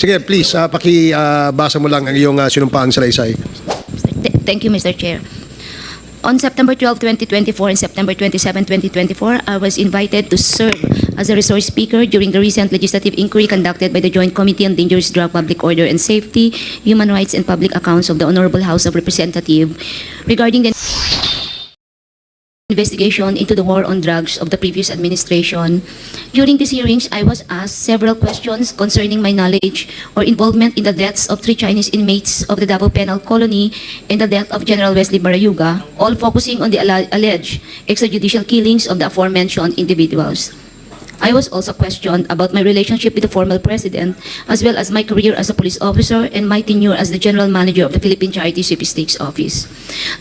Sige, please, pakibasa mo lang ang iyong sinumpaang salaysay. Thank you, Mr. Chair. On September 12, 2024 and September 27, 2024, I was invited to serve as a resource speaker during the recent legislative inquiry conducted by the Joint Committee on Dangerous Drug, Public Order and Safety, Human Rights and Public Accounts of the Honorable House of Representatives regarding the investigation into the war on drugs of the previous administration. During these hearings, I was asked several questions concerning my knowledge or involvement in the deaths of 3 Chinese inmates of the Davao Penal Colony and the death of General Wesley Barayuga, all focusing on the alleged extrajudicial killings of the aforementioned individuals. I was also questioned about my relationship with the former president, as well as my career as a police officer and my tenure as the general manager of the Philippine Charity Sweepstakes Office.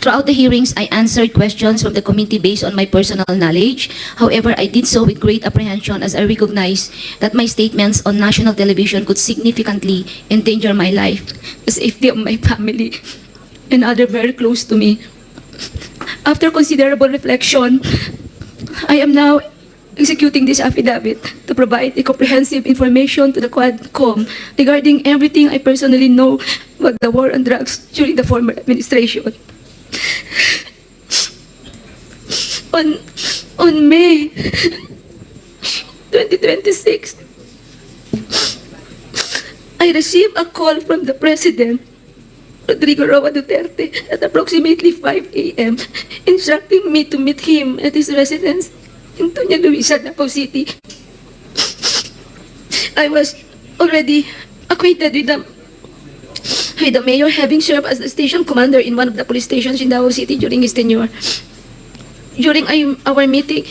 Throughout the hearings, I answered questions from the committee based on my personal knowledge. However, I did so with great apprehension as I recognized that my statements on national television could significantly endanger my life, the safety of my family, and others very close to me. After considerable reflection, I am now executing this affidavit to provide a comprehensive information to the Quadcomm regarding everything I personally know about the war on drugs during the former administration. On May 2026, I received a call from the President, Rodrigo Roa Duterte, at approximately 5 a.m. instructing me to meet him at his residence in Toña Luisa, Davao City. I was already acquainted with the mayor, having served as the station commander in one of the police stations in Davao City during his tenure. During our meeting,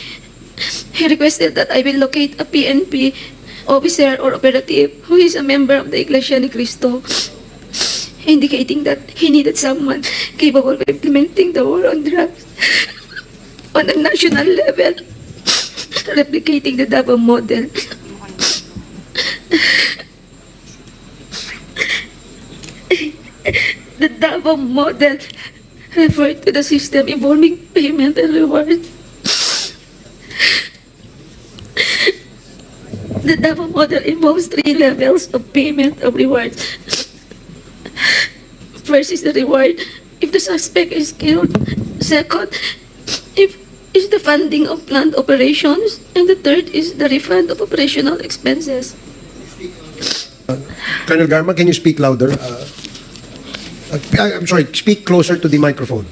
he requested that I will locate a PNP officer or operative who is a member of the Iglesia ni Cristo, indicating that he needed someone capable of implementing the war on drugs on a national level, replicating the Davao model. The Davao model referred to the system involving payment and reward. The Davao model involves 3 levels of payment of rewards. First is the reward if the suspect is killed. Second, is the funding of planned operations, and the third is the refund of operational expenses. Colonel Garma, can you speak louder? I'm sorry, speak closer to the microphone.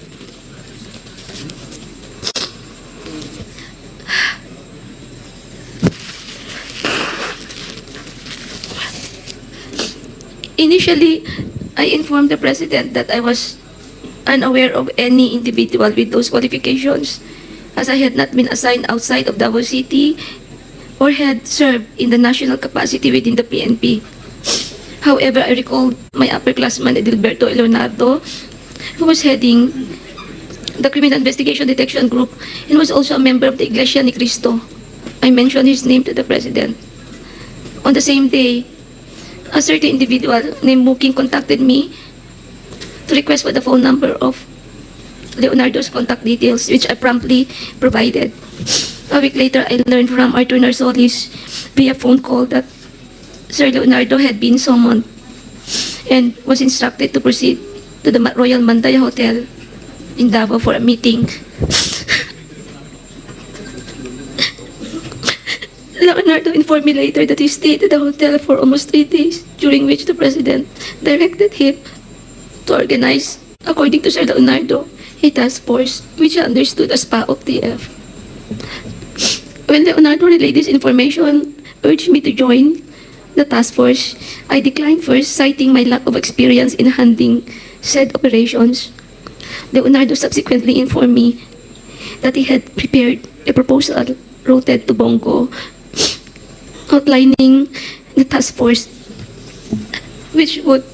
Initially, I informed the President that I was unaware of any individual with those qualifications, as I had not been assigned outside of Davao City or had served in the national capacity within the PNP. However, I recalled my upperclassman Edilberto Leonardo, who was heading the Criminal Investigation Detection Group and was also a member of the Iglesia ni Cristo. I mentioned his name to the President. On the same day, a certain individual named Muking contacted me to request for the phone number of Leonardo's contact details, which I promptly provided. A week later, I learned from Arthur Narsolis via phone call that Sir Leonardo had been summoned and was instructed to proceed to the Royal Mandaya Hotel in Davao for a meeting. Leonardo informed me later that he stayed at the hotel for almost 3 days, during which the President directed him to organize, according to Sir Leonardo, a task force which he understood as PAOTF. When Leonardo relayed this information, urged me to join the task force, I declined first, citing my lack of experience in handling said operations. Leonardo subsequently informed me that he had prepared a proposal routed to Bongo outlining the task force, which would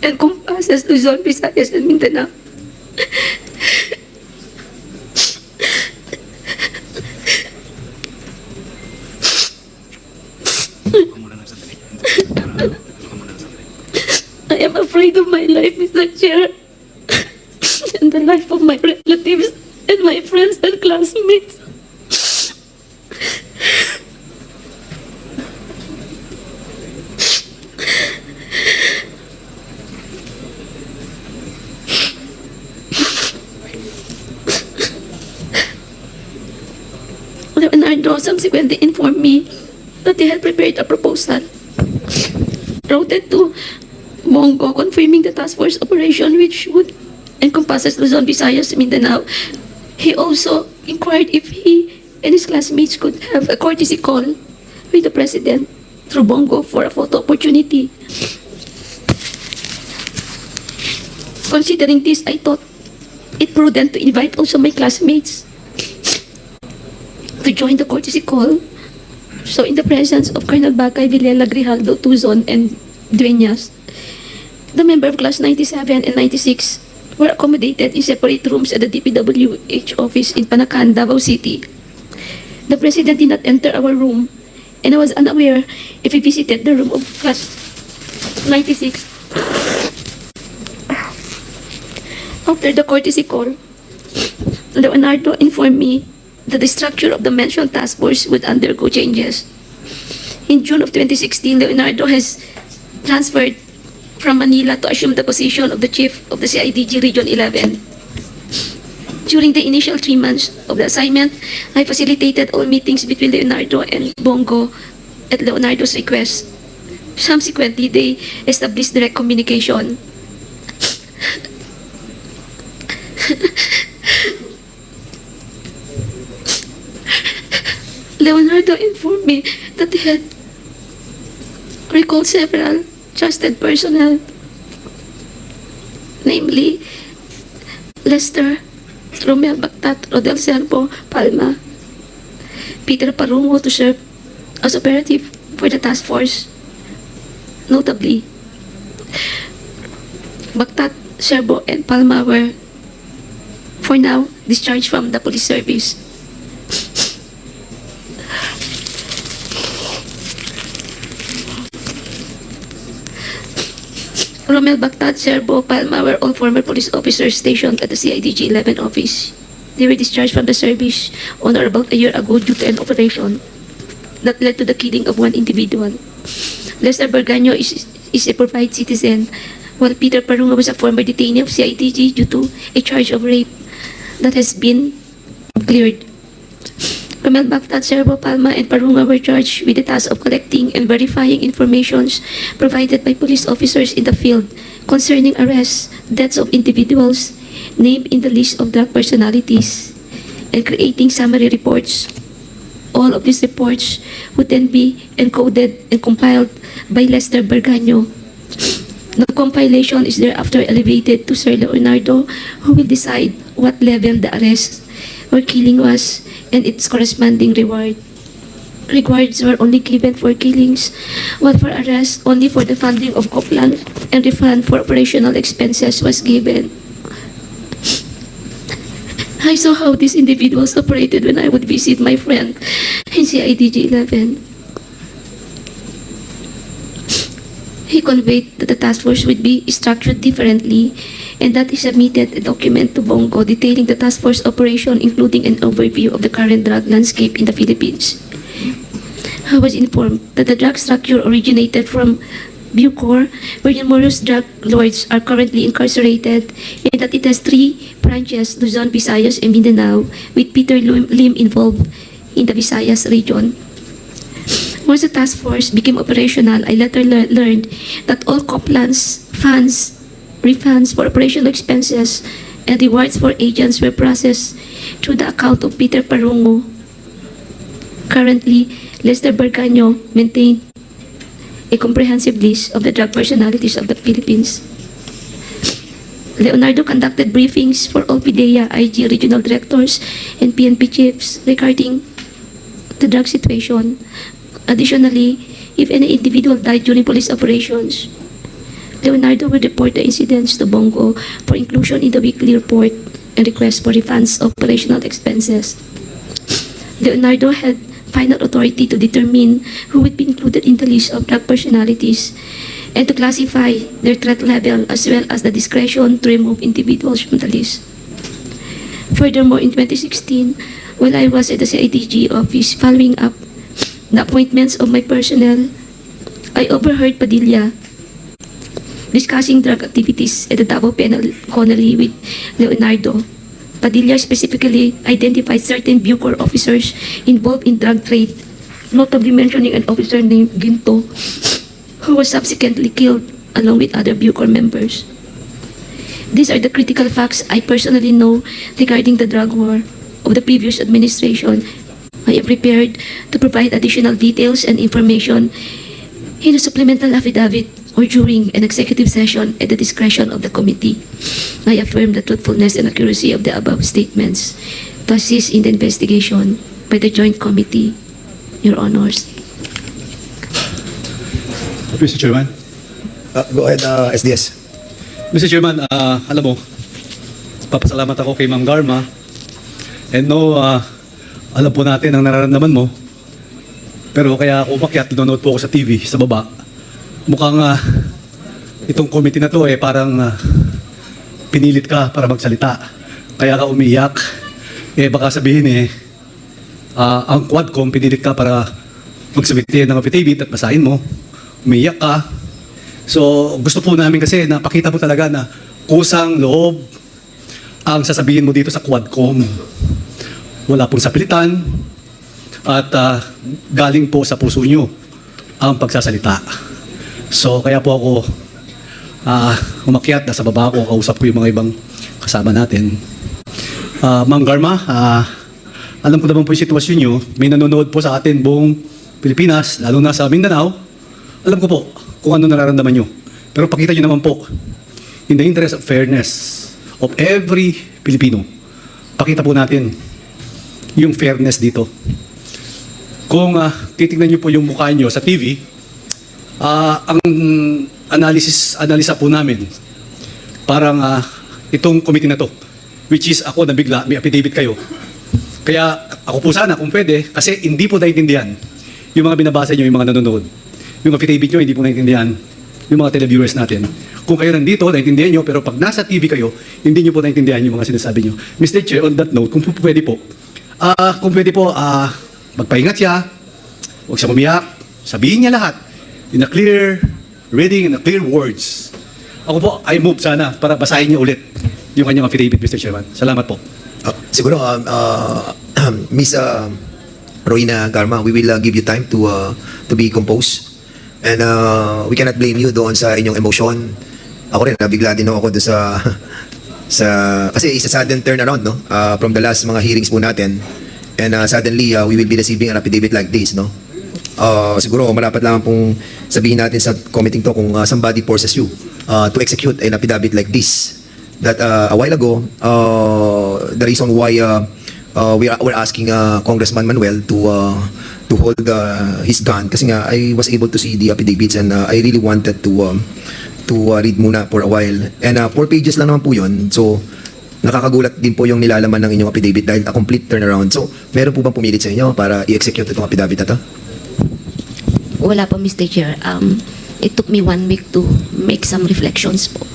encompass Luzon, Visayas, and Mindanao. I am afraid of my life, Mr. Chair, and the life of my relatives and my friends and classmates. Leonardo subsequently informed me that he had prepared a proposal routed to Bongo confirming the task force operation which would encompass Luzon, Visayas, Mindanao. He also inquired if he and his classmates could have a courtesy call with the President through Bongo for a photo opportunity. Considering this, I thought it prudent to invite also my classmates to join the courtesy call. So in the presence of Colonel Bacay, Villela, Grijaldo, Tuzon, and Dueñas, the member of class 97 and 96 were accommodated in separate rooms at the DPWH office in Panacan, Davao City. The President did not enter our room, and I was unaware if he visited the room of class 96. After the courtesy call, Leonardo informed me that the structure of the mentioned task force would undergo changes. In June of 2016, Leonardo has transferred from Manila to assume the position of the chief of the CIDG Region 11. During the initial 3 months of the assignment, I facilitated all meetings between Leonardo and Bongo at Leonardo's request. Subsequently, they established direct communication. Leonardo informed me that he had recalled several trusted personnel, namely Lester, Romel Bactat, Rodel Serbo, Palma, Peter Parungo to serve as operative for the task force. Notably, Bactat, Serbo, and Palma were, for now, discharged from the police service. Romel Bactat, Serbo, Palma were all former police officers stationed at the CIDG 11 office. They were discharged from the service on or about a year ago due to an operation that led to the killing of one individual. Lester Berganyo is a provide citizen, while Peter Parunga was a former detainee of CIDG due to a charge of rape that has been cleared. Romel Bactat, Serbo, Palma, and Parunga were charged with the task of collecting and verifying informations provided by police officers in the field concerning arrests, deaths of individuals named in the list of drug personalities, and creating summary reports. All of these reports would then be encoded and compiled by Lester Berganyo. The compilation is thereafter elevated to Sir Leonardo, who will decide what level the arrest or killing was and its corresponding reward. Rewards were only given for killings, while for arrests, only for the funding of Coplan and refund for operational expenses was given. I saw how these individuals operated when I would visit my friend in CIDG 11. He conveyed that the task force would be structured differently and that he submitted a document to Bongo detailing the task force operation, including an overview of the current drug landscape in the Philippines. I was informed that the drug structure originated from Bucor, where numerous drug lords are currently incarcerated, and that it has 3 branches, Luzon, Visayas, and Mindanao, with Peter Lim involved in the Visayas region. Once the task force became operational, I later learned that all Coplan's funds, refunds for operational expenses, and rewards for agents were processed through the account of Peter Parungo. Currently, Lester Berganyo maintained a comprehensive list of the drug personalities of the Philippines. Leonardo conducted briefings for all PDEA, IG regional directors, and PNP chiefs regarding the drug situation. Additionally, if any individual died during police operations, Leonardo would report the incidents to Bongo for inclusion in the weekly report and request for refunds of operational expenses. Leonardo had final authority to determine who would be included in the list of drug personalities and to classify their threat level, as well as the discretion to remove individuals from the list. Furthermore, in 2016, while I was at the CIDG office following up the appointments of my personnel, I overheard Padilla discussing drug activities at the Davao Penal Colony with Leonardo. Padilla specifically identified certain Bucor officers involved in drug trade, notably mentioning an officer named Ginto, who was subsequently killed along with other Bucor members. These are the critical facts I personally know regarding the drug war of the previous administration. I am prepared to provide additional details and information in a supplemental affidavit or during an executive session at the discretion of the committee. I affirm the truthfulness and accuracy of the above statements to assist in the investigation by the Joint Committee, Your Honors. Mr. Chairman. Go ahead, SDS. Mr. Chairman, alam mo, papasalamat ako kay Ma'am Garma. And no, alam po natin ang nararamdaman mo. Pero kaya ako umakyat, nanonood po ako sa TV, sa baba. Mukhang itong committee na to parang pinilit ka para magsalita. Kaya ka umiiyak. Baka sabihin ang Quadcomm pinilit ka para magsubmit ng affidavit at basahin mo. Umiiyak ka. So gusto po namin kasi napakita mo talaga na kusang loob ang sasabihin mo dito sa Quadcomm. Wala pong sapilitan at galing po sa puso nyo ang pagsasalita. So kaya po ako umakyat, nasa baba ako, kausap ko yung mga ibang kasama natin. Ma'am Garma, alam ko naman po yung sitwasyon nyo. May nanonood po sa atin buong Pilipinas, lalo na sa Mindanao. Alam ko po kung ano nararamdaman nyo. Pero pakita nyo naman po, in the interest of fairness of every Pilipino, pakita po natin yung fairness dito. Kung titignan nyo po yung mukha nyo sa TV, ang analisa po namin, parang itong committee na to, which is ako na bigla, may affidavit kayo. Kaya ako po sana kung pwede, kasi hindi po naintindihan yung mga binabasa nyo, yung mga nanonood. Yung affidavit nyo, hindi po naintindihan yung mga televiewers natin. Kung kayo nandito, naintindihan nyo, pero pag nasa TV kayo, hindi nyo po naintindihan yung mga sinasabi nyo. Mr. Chair, on that note, kung pwede po, magpahingat siya, huwag siya umiyak, sabihin niya lahat, in a clear reading, in a clear words. Ako po, I move sana para basahin niya ulit yung kanyang affidavit, Mr. Chairman. Salamat po. Siguro, Miss Roina Garma, we will give you time to be composed. And we cannot blame you doon sa inyong emotion. Ako rin, nabigla din ako doon kasi it's a sudden turnaround, no? From the last mga hearings po natin. And suddenly, we will be receiving an affidavit like this, no? Siguro, marapat lang pong sabihin natin sa committee to kung somebody forces you to execute an affidavit like this. That a while ago, the reason why we're asking Congressman Manuel to hold his gun, kasi nga I was able to see the affidavits and I really wanted to read muna for a while. And 4 pages lang naman po yun. So, nakakagulat din po yung nilalaman ng inyong affidavit dahil a complete turnaround. So, meron po bang pumilit sa inyo para i-execute itong affidavit na to? Wala po, Mr. Chair. It took me 1 week to make some reflections po.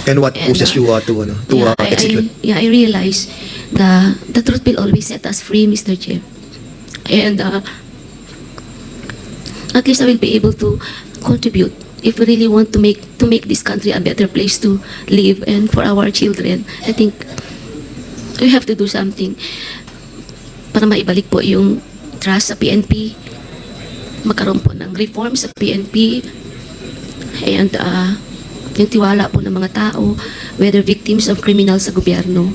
And what pushes you to execute? I realize the truth will always set us free, Mr. Chair. And at least I will be able to contribute if we really want to make this country a better place to live and for our children. I think we have to do something para maibalik po yung trust sa PNP, magkaroon po ng reform sa PNP, and yung tiwala po ng mga tao, whether victims of criminals sa gobyerno.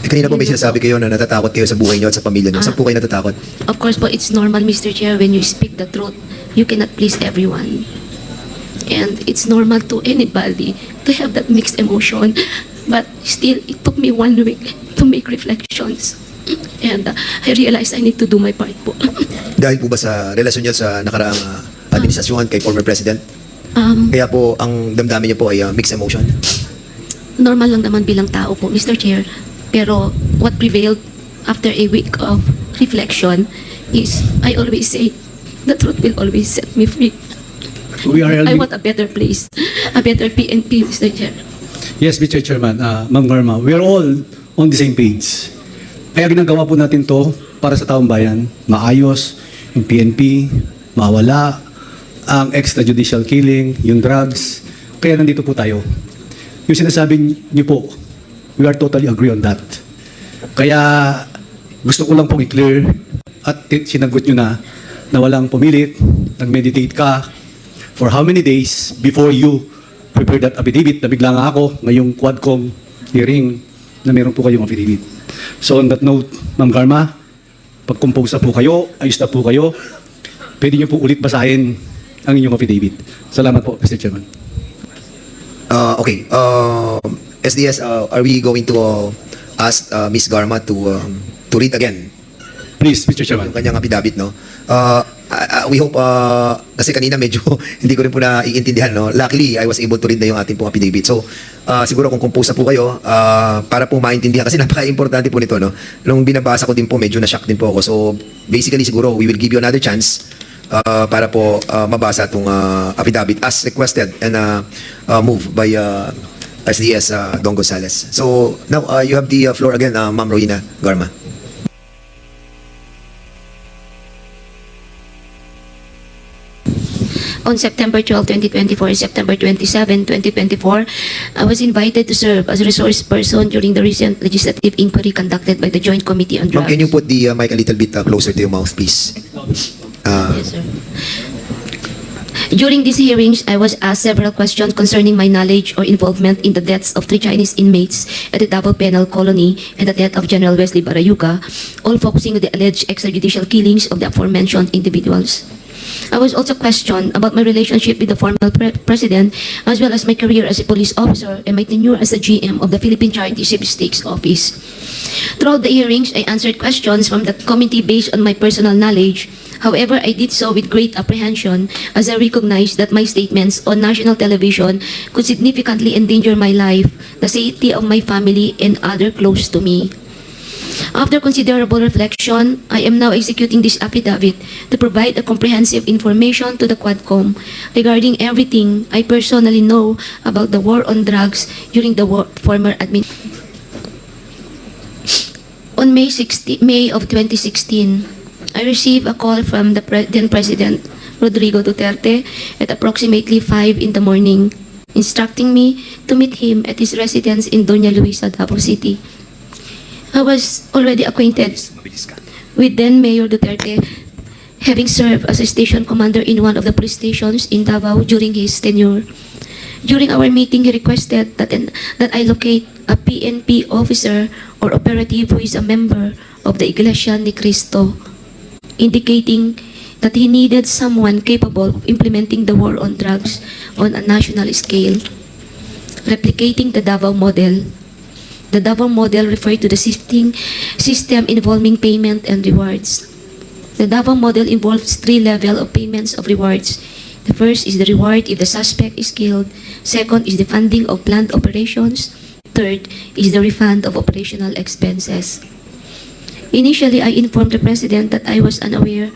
Kanina po may sinasabi kayo na natatakot kayo sa buhay niyo at sa pamilya niyo. Saan po kayo natatakot? Of course po, it's normal, Mr. Chair, when you speak the truth, you cannot please everyone. And it's normal to anybody to have that mixed emotion. But still, it took me 1 week to make reflections. And I realized I need to do my part po. Dahil po ba sa relasyon niyo sa nakaraang administrasyon kay former President? Kaya po ang damdamin niyo po ay mixed emotion? Normal lang naman bilang tao po, Mr. Chair. Pero what prevailed after a week of reflection is I always say the truth will always set me free. I want a better place, a better PNP, Mr. Chair. Yes, Mr. Chairman, Ma'am Garma, we are all on the same page. Kaya ginagawa po natin to para sa taong bayan, maayos, yung PNP, mawala, ang extrajudicial killing, yung drugs. Kaya nandito po tayo. Yung sinasabi niyo po, We are totally agree on that. Kaya gusto ko lang pong i-clear at sinagot nyo na walang pumilit, nag-meditate ka for how many days before you prepared that affidavit na bigla nga ako ngayong Quadcomm hearing na meron po kayong affidavit. So on that note, Ma'am Garma, pag-compose na po kayo, ayos na po kayo, pwede nyo po ulit basahin ang inyong affidavit. Salamat po, Mr. Chairman. Okay. SDS, are we going to ask Ms. Garma to read again Please, Mr. Chairman. yung kanyang affidavit, no? We hope, kasi kanina medyo hindi ko rin po naiintindihan, no? Luckily, I was able to read na yung ating pong affidavit. So, siguro kung compose na po kayo, para po maintindihan, kasi napaka-importante po nito, no? Nung binabasa ko din po, medyo na-shock din po ako. So, basically, siguro, we will give you another chance para po mabasa itong affidavit as requested and moved by SDS Don Gonzales. So, now, you have the floor again, Ma'am Rowena Garma. On September 12, 2024 and September 27, 2024, I was invited to serve as a resource person during the recent legislative inquiry conducted by the Joint Committee on Ma'am, Drugs. can you put the mic a little bit closer to your mouth, please? Yes, sir. During these hearings, I was asked several questions concerning my knowledge or involvement in the deaths of 3 Chinese inmates at the Davao Penal Colony and the death of General Wesley Barayuga, all focusing on the alleged extrajudicial killings of the aforementioned individuals. I was also questioned about my relationship with the former president, as well as my career as a police officer and my tenure as a GM of the Philippine Charity Sweepstakes Office. Throughout the hearings, I answered questions from the committee based on my personal knowledge. However, I did so with great apprehension as I recognized that my statements on national television could significantly endanger my life, the safety of my family, and others close to me. After considerable reflection, I am now executing this affidavit to provide a comprehensive information to the Quadcomm regarding everything I personally know about the war on drugs during the former administration. On May of 2016, I received a call from the then President Rodrigo Duterte at approximately 5 in the morning, instructing me to meet him at his residence in Doña Luisa, Davao City. I was already acquainted with then Mayor Duterte, having served as a station commander in one of the police stations in Davao during his tenure. During our meeting, he requested that I locate a PNP officer or operative who is a member of the Iglesia ni Cristo, indicating that he needed someone capable of implementing the war on drugs on a national scale, replicating the Davao model. The Davao model referred to the system involving payment and rewards. The Davao model involves 3 levels of payments of rewards. The first is the reward if the suspect is killed. Second is the funding of planned operations. Third is the refund of operational expenses. Initially, I informed the President that I was unaware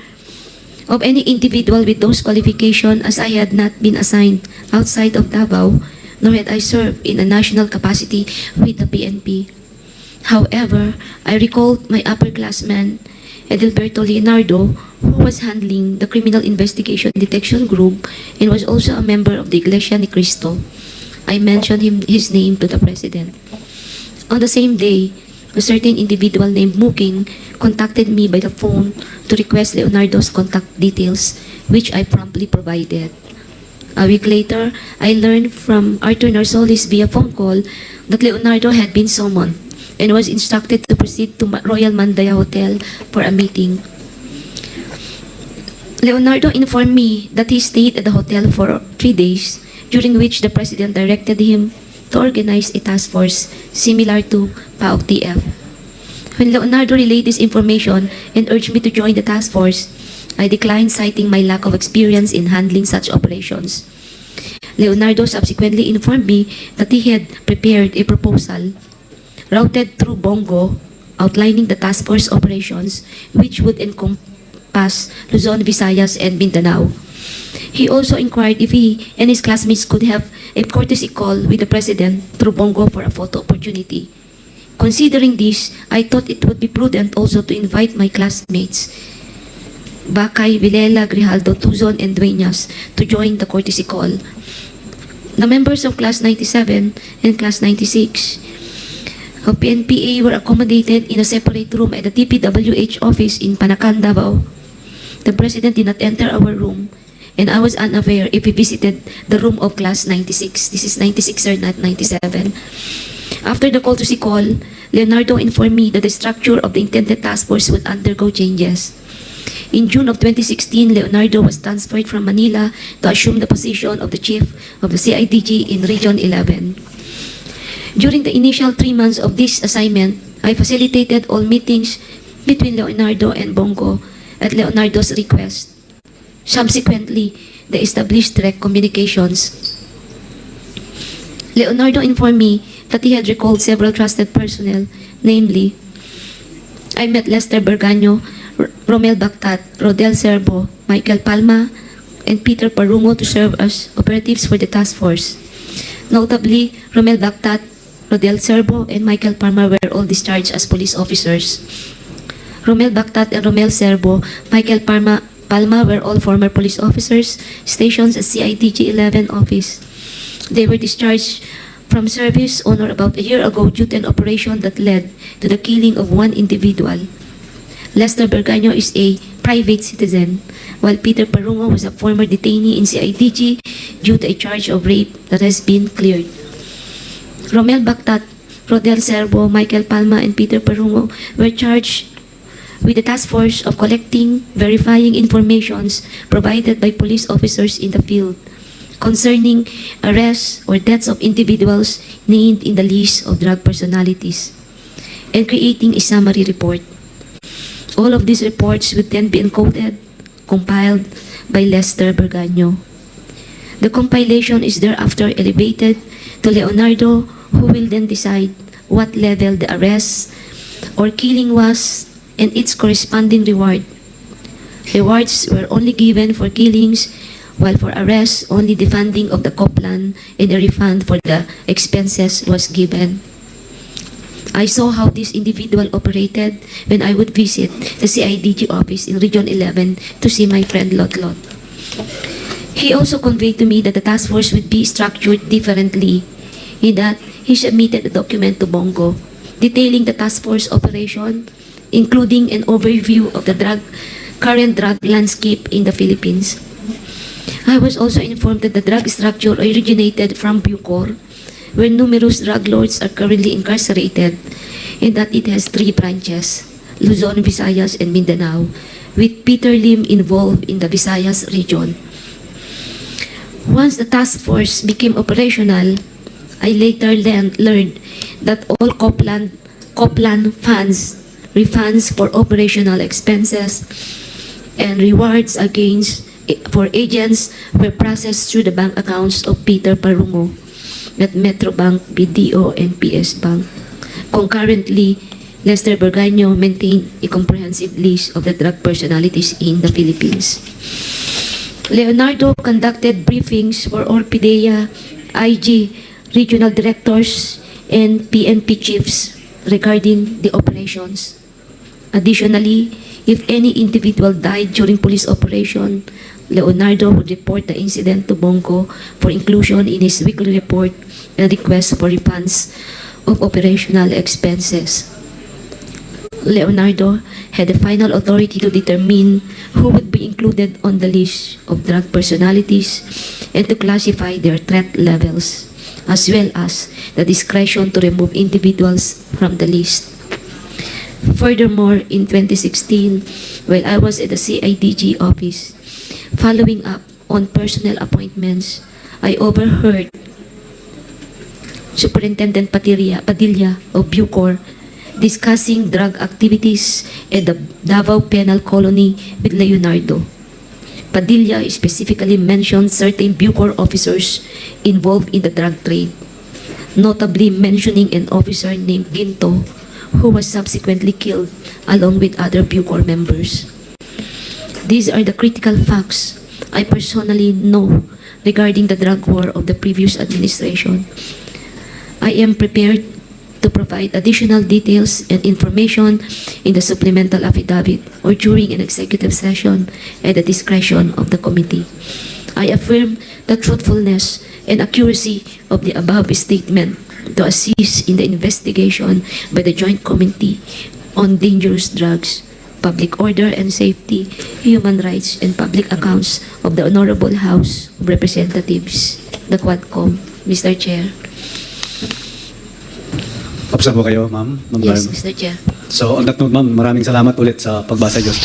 of any individual with those qualifications as I had not been assigned outside of Davao, nor had I served in a national capacity with the PNP. However, I recalled my upperclassman, Edilberto Leonardo, who was handling the Criminal Investigation Detection Group and was also a member of the Iglesia ni Cristo. I mentioned his name to the President. On the same day, a certain individual named Muking contacted me by the phone to request Leonardo's contact details, which I promptly provided. A week later, I learned from Arthur Narsolis via phone call that Leonardo had been summoned and was instructed to proceed to Royal Mandaya Hotel for a meeting. Leonardo informed me that he stayed at the hotel for 3 days, during which the President directed him to organize a task force similar to PAOK-TF. When Leonardo relayed this information and urged me to join the task force, I declined, citing my lack of experience in handling such operations. Leonardo subsequently informed me that he had prepared a proposal routed through Bongo outlining the task force operations, which would encompass Luzon, Visayas, and Mindanao. He also inquired if he and his classmates could have a courtesy call with the President through Bongo for a photo opportunity. Considering this, I thought it would be prudent also to invite my classmates, Bakay, Vilela, Grijaldo, Tuzon, and Dueñas, to join the courtesy call. The members of Class 97 and Class 96 of PNPA were accommodated in a separate room at the TPWH office in Panacan, Davao. The President did not enter our room, and I was unaware if he visited the room of class 96. This is 96 or not 97. After the call to see call, Leonardo informed me that the structure of the intended task force would undergo changes. In June of 2016, Leonardo was transferred from Manila to assume the position of the chief of the CIDG in Region 11. During the initial 3 months of this assignment, I facilitated all meetings between Leonardo and Bongo at Leonardo's request. Subsequently, they established direct communications. Leonardo informed me that he had recalled several trusted personnel, namely, I met Lester Berganyo, Romel Bactat, Rodel Serbo, Michael Palma, and Peter Parungo to serve as operatives for the task force. Notably, Romel Bactat, Rodel Serbo, and Michael Palma were all discharged as police officers. Romel Bactat and Romel Serbo, Michael Palma were all former police officers stationed at CIDG 11 office. They were discharged from service on or about a year ago due to an operation that led to the killing of one individual. Lester Berganyo is a private citizen, while Peter Parungo was a former detainee in CIDG due to a charge of rape that has been cleared. Romel Bactat, Rodel Serbo, Michael Palma, and Peter Parungo were charged with the task force of collecting, verifying informations provided by police officers in the field concerning arrests or deaths of individuals named in the list of drug personalities, and creating a summary report. All of these reports would then be encoded, compiled by Lester Berganyo. The compilation is thereafter elevated to Leonardo, who will then decide what level the arrest or killing was and its corresponding reward. Rewards were only given for killings, while for arrests, only the funding of the co-plan and a refund for the expenses was given. I saw how this individual operated when I would visit the CIDG office in Region 11 to see my friend Lot Lot. He also conveyed to me that the task force would be structured differently, in that he submitted a document to Bongo detailing the task force operation, including an overview of the current drug landscape in the Philippines. I was also informed that the drug structure originated from Bucor, where numerous drug lords are currently incarcerated, and that it has 3 branches, Luzon, Visayas, and Mindanao, with Peter Lim involved in the Visayas region. Once the task force became operational, I later learned that all co-plan funds, refunds for operational expenses, and rewards for agents were processed through the bank accounts of Peter Parungo at Metrobank, BDO, and PS Bank. Concurrently, Lester Berganyo maintained a comprehensive list of the drug personalities in the Philippines. Leonardo conducted briefings for all PDEA, IG, regional directors, and PNP chiefs regarding the operations. Additionally, if any individual died during police operation, Leonardo would report the incident to Bongo for inclusion in his weekly report and request for refunds of operational expenses. Leonardo had the final authority to determine who would be included on the list of drug personalities and to classify their threat levels, as well as the discretion to remove individuals from the list. Furthermore, in 2016, while I was at the CIDG office, following up on personnel appointments, I overheard Superintendent Padilla of Bucor discussing drug activities at the Davao Penal Colony with Leonardo. Padilla specifically mentioned certain Bucor officers involved in the drug trade, notably mentioning an officer named Ginto, who was subsequently killed along with other Bucor members. These are the critical facts I personally know regarding the drug war of the previous administration. I am prepared to provide additional details and information in the supplemental affidavit or during an executive session at the discretion of the committee. I affirm the truthfulness and accuracy of the above statement to assist in the investigation by the Joint Committee on Dangerous Drugs, Public Order and Safety, Human Rights, and Public Accounts of the Honorable House of Representatives, the Quadcomm. Mr. Chair. Tapos na po kayo, ma'am? Yes, Garma? Mr. Chair. So on that note, ma'am, maraming salamat ulit sa pagbasa niyo.